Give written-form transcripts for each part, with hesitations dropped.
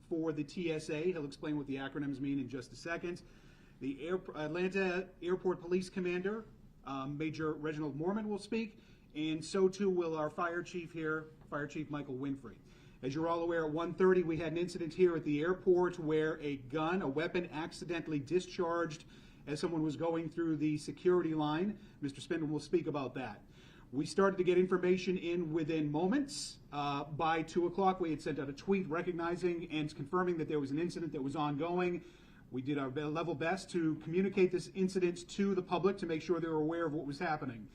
for the TSA. He'll explain what the acronyms mean in just a second. The Atlanta Airport Police Commander, Major Reginald Mormon, will speak, and so too will our fire chief here, Fire Chief Michael Winfrey. As you're all aware, at 1:30 we had an incident here at the airport where a weapon accidentally discharged as someone was going through the security line. Mr. Spindler will speak about that. We started to get information in within moments. By 2 o'clock, we had sent out a tweet recognizing and confirming that there was an incident that was ongoing. We did our level best to communicate this incident to the public to make sure they were aware of what was happening.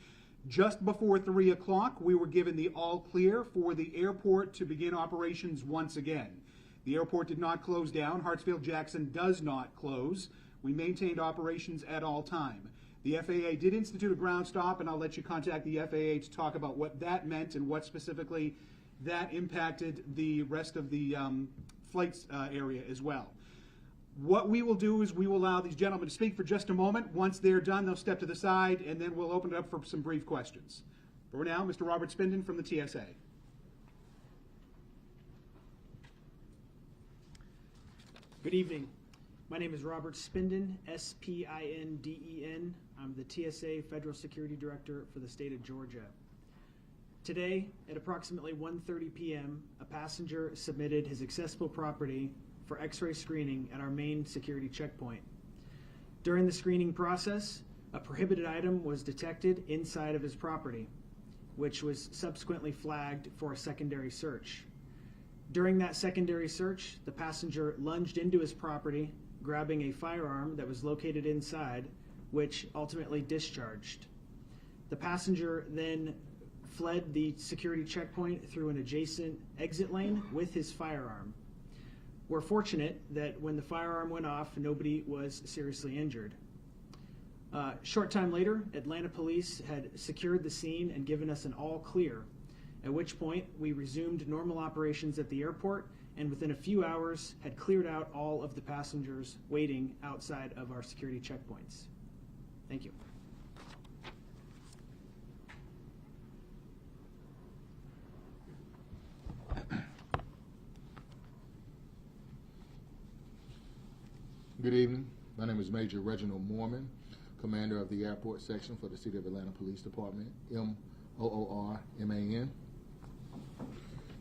Just before 3 o'clock, we were given the all clear for the airport to begin operations once again. The airport did not close down. Hartsfield-Jackson does not close. We maintained operations at all time. The FAA did institute a ground stop, and I'll let you contact the FAA to talk about what that meant and what specifically that impacted the rest of the flights area as well. What we will do is we will allow these gentlemen to speak for just a moment. Once they're done, they'll step to the side, and then we'll open it up for some brief questions. For now, Mr. Robert Spinden from the TSA. Good evening. My name is Robert Spinden, S-P-I-N-D-E-N. I'm the TSA Federal Security Director for the state of Georgia. Today, at approximately 1:30 p.m., a passenger submitted his accessible property for X-ray screening at our main security checkpoint. During the screening process, a prohibited item was detected inside of his property, which was subsequently flagged for a secondary search. During that secondary search, the passenger lunged into his property, grabbing a firearm that was located inside, which ultimately discharged. The passenger then fled the security checkpoint through an adjacent exit lane with his firearm. We're fortunate that when the firearm went off, nobody was seriously injured. Short time later, Atlanta police had secured the scene and given us an all clear, at which point we resumed normal operations at the airport and within a few hours had cleared out all of the passengers waiting outside of our security checkpoints. Thank you. Good evening. My name is Major Reginald Mormon, Commander of the Airport Section for the City of Atlanta Police Department, M-O-O-R-M-A-N.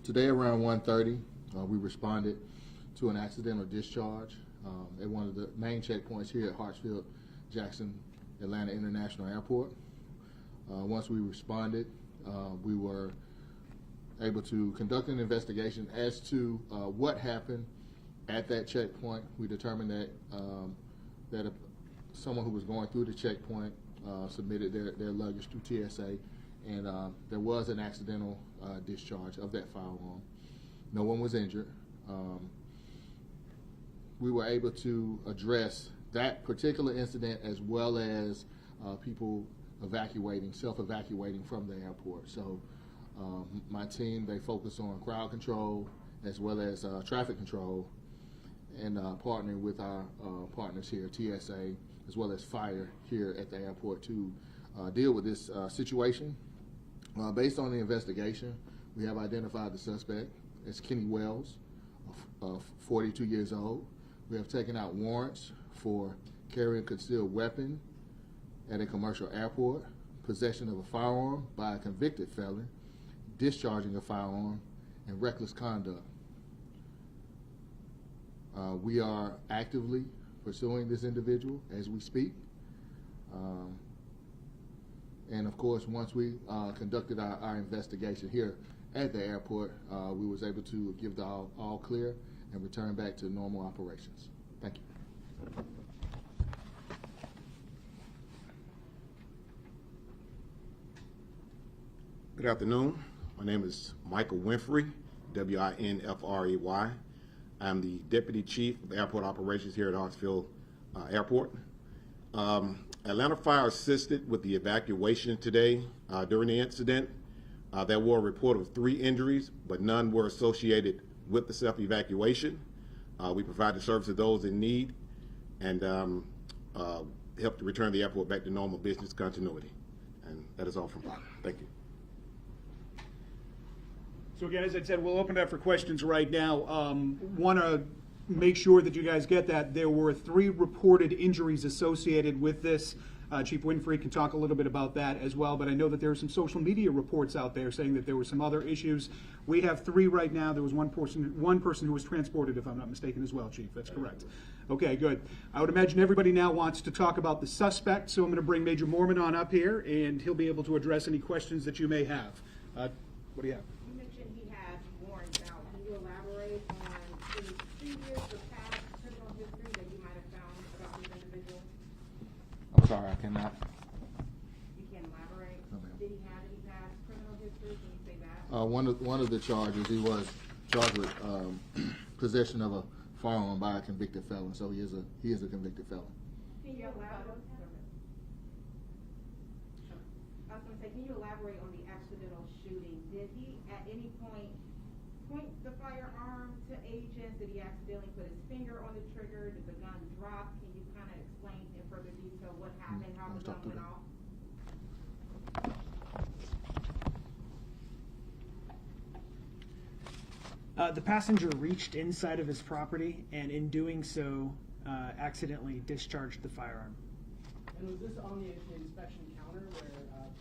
Today around 1:30, we responded to an accidental discharge at one of the main checkpoints here at Hartsfield-Jackson Atlanta International Airport. Once we responded, we were able to conduct an investigation as to what happened at that checkpoint. We determined that someone who was going through the checkpoint submitted their luggage to TSA, and there was an accidental discharge of that firearm. No one was injured. We were able to address that particular incident as well as people self-evacuating from the airport. So my team, they focus on crowd control as well as traffic control, and partnering with our partners here, TSA, as well as fire here at the airport to deal with this situation. Based on the investigation, we have identified the suspect as Kenny Wells, 42 years old. We have taken out warrants for carrying a concealed weapon at a commercial airport, possession of a firearm by a convicted felon, discharging a firearm, and reckless conduct. We are actively pursuing this individual as we speak. And of course, once we conducted our investigation here at the airport, we was able to give the all clear and return back to normal operations. Thank you. Good afternoon. My name is Michael Winfrey, W-I-N-F-R-E-Y. I'm the Deputy Chief of Airport Operations here at Hartsfield Airport. Atlanta Fire assisted with the evacuation today. During the incident, there were a report of 3 injuries, but none were associated with the self-evacuation. We provided service to those in need and helped to return the airport back to normal business continuity. And that is all from me. Thank you. So again, as I said, we'll open it up for questions right now. Want to make sure that you guys get that. There were 3 reported injuries associated with this. Chief Winfrey can talk a little bit about that as well, but I know that there are some social media reports out there saying that there were some other issues. We have 3 right now. There was one person who was transported, if I'm not mistaken, as well, Chief. That's correct. Okay, good. I would imagine everybody now wants to talk about the suspect, so I'm going to bring Major Mormon on up here, and he'll be able to address any questions that you may have. What do you have? You mentioned he had warrants out. Can you elaborate on any previous or past criminal history that you might have found about this individual? I'm sorry, I cannot. You can elaborate. No, ma'am. Did he have any past criminal history? Can you say that? One of the charges, he was charged with possession of a firearm by a convicted felon, so he is a convicted felon. Can you elaborate? I was gonna say, can you elaborate on the accidental shooting? Did he at any point point the firearm to agents? Did he accidentally put his finger on the trigger? Did the gun drop? Can you kind of explain in further detail what happened, how the gun went off? The passenger reached inside of his property, and in doing so, accidentally discharged the firearm. And was this on the inspection counter where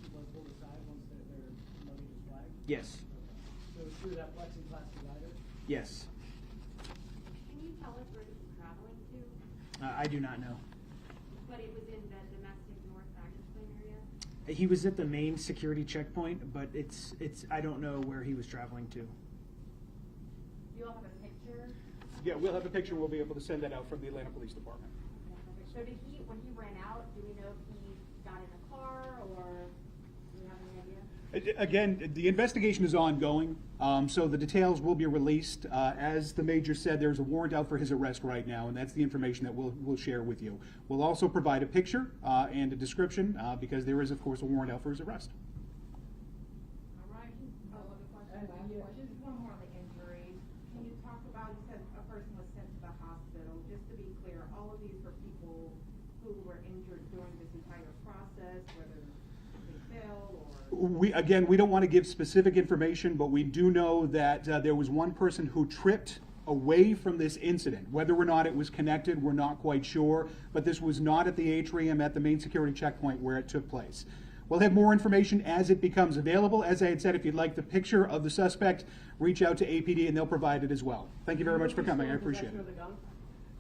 people are pulled aside once their loading is flagged? Yes. So it was through that plexiglass divider? Yes. Can you tell us where he was traveling to? I do not know. But it was in the domestic North Agneston area? He was at the main security checkpoint, but I don't know where he was traveling to. Do you all have a picture? Yeah, we'll have a picture. We'll be able to send that out from the Atlanta Police Department. So did he, when he ran out, do we know if he got in a car or do we have any idea? Again, the investigation is ongoing, so the details will be released. As the Major said, there's a warrant out for his arrest right now, and that's the information that we'll share with you. We'll also provide a picture and a description, because there is, of course, a warrant out for his arrest. All right. Oh, other question? Just one more on the injuries. Can you talk about, you said a person was sent to the hospital. Just to be clear, all of these were people who were injured during this entire process, whether they fell or? We don't want to give specific information, but we do know that there was one person who tripped away from this incident. Whether or not it was connected, we're not quite sure, but this was not at the atrium at the main security checkpoint where it took place. We'll have more information as it becomes available. As I had said, if you'd like the picture of the suspect, reach out to APD and they'll provide it as well. Thank you very much for coming. I appreciate it.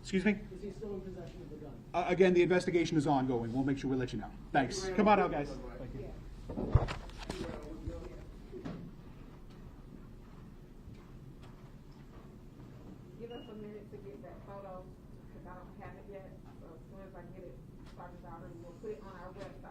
Excuse me? Is he still in possession of the gun? Again, the investigation is ongoing. We'll make sure we let you know. Thanks. Come on out, guys. Thank you. Give us a minute to get that photo, because I don't have it yet. So as soon as I get it, Sergeant Daughter, we'll put it on our website.